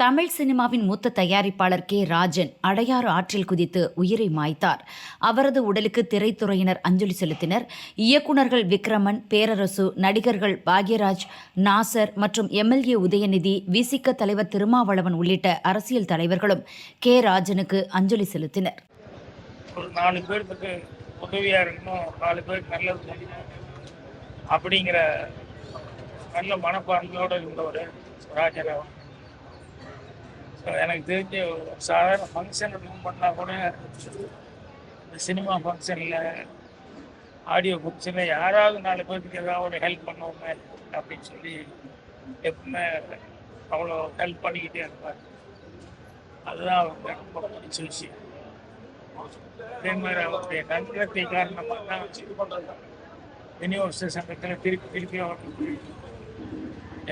தமிழ் சினிமாவின் மூத்த தயாரிப்பாளர் கே. ராஜன் அடையாறு ஆற்றில் குதித்து உயிரை மாய்த்தார். அவரது உடலுக்கு திரைத்துறையினர் அஞ்சலி செலுத்தினர். இயக்குநர்கள் விக்ரமன், பேரரசு, நடிகர்கள் பாக்யராஜ், நாசர் மற்றும் எம்எல்ஏ உதயநிதி, விசிக தலைவர் திருமாவளவன் உள்ளிட்ட அரசியல் தலைவர்களும் கே. ராஜனுக்கு அஞ்சலி செலுத்தினர். ஒரு 4 பேருக்கு உதவியா இருக்கணும், 4 பேருக்கு நல்லது செய்யணும் அப்படிங்கிற நல்ல மனப்பான்மையோடு இருந்தவர் ராஜன். எனக்கு தெரிஞ்ச சாதாரண ஃபங்க்ஷன் பண்ணால் கூட சினிமா ஃபங்க்ஷனில், ஆடியோ ஃபங்க்ஷனில் யாராவது 4 பேருக்கு ஏதாவது ஒரு ஹெல்ப் பண்ணுவோங்க அப்படின்னு சொல்லி எப்பவுமே அவ்வளோ ஹெல்ப் பண்ணிக்கிட்டே இருப்பார். அதுதான் அவருக்கு ரொம்ப பிடிச்ச விஷயம். அதே மாதிரி அவருடைய நன்றியத்தை காரணமாக தான் யூனிவர்சிட்டி சங்கத்தில் திருப்பி அவருக்கு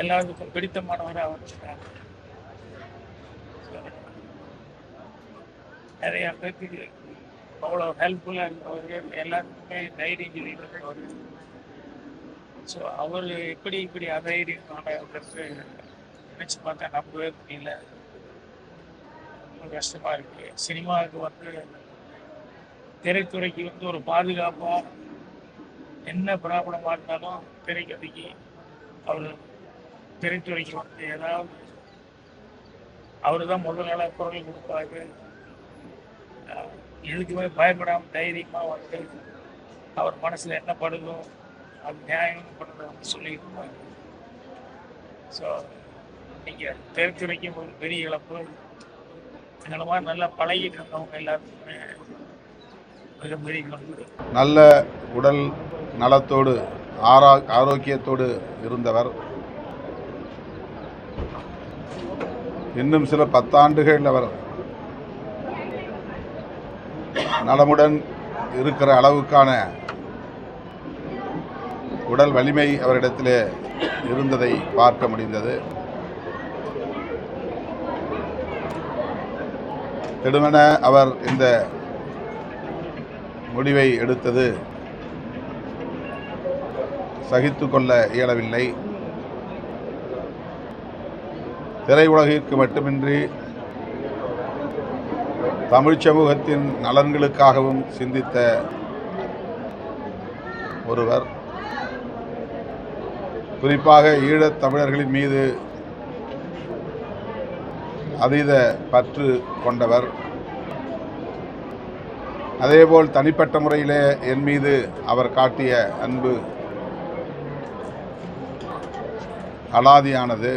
எல்லாருக்கும் பிடித்தமானவராக வச்சுருக்காங்க. நிறைய பேருக்கு அவ்வளோ ஹெல்ப்ஃபுல்லாக இருந்தவர், எல்லாருக்குமே தைரியம் சொல்லியிருந்தவர். ஸோ அவர் இப்படி அதைரியமானவருக்கு நினச்சி பார்த்தா நம்பவே முடியல. ரொம்ப கஷ்டமாக இருக்குது. சினிமாவுக்கு திரைத்துறைக்கு ஒரு பாதுகாப்பாக என்ன ப்ராப்ளமாக இருந்தாலும் திரைக்கதைக்கு அவர் திரைத்துறைக்கு ஏதாவது அவர் தான் முதல்ல குரல் கொடுப்பாரு. எதுக்குமே பயப்படாமல் தைரியமாக அவர் மனசில் என்ன படுதோ அது நியாயம் படுறத சொல்லியிருப்பாங்க. ஸோ நீங்கள் திரைத்துறைக்கு ஒரு பெரிய இழப்பு. எங்களை மாதிரி நல்லா பழகிட்டு இருந்தவங்க எல்லாருக்குமே மிகப்பெரிய இழப்பு. நல்ல உடல் நலத்தோடு ஆரோக்கியத்தோடு இருந்தவர். இன்னும் சில 10 ஆண்டுகள் அவர் நலமுடன் இருக்கிற அளவுக்கான உடல் வலிமை அவரிடத்திலே இருந்ததை பார்க்க முடிந்தது. திடுமென அவர் இந்த முடிவை எடுத்தது சகித்து கொள்ள இயலவில்லை. திரையுலகிற்கு மட்டுமின்றி தமிழ் சமூகத்தின் நலன்களுக்காகவும் சிந்தித்த ஒருவர். குறிப்பாக ஈழத் தமிழர்களின் மீது அதீத பற்று கொண்டவர். அதேபோல் தனிப்பட்ட முறையிலே என் மீது அவர் காட்டிய அன்பு அலாதியானது.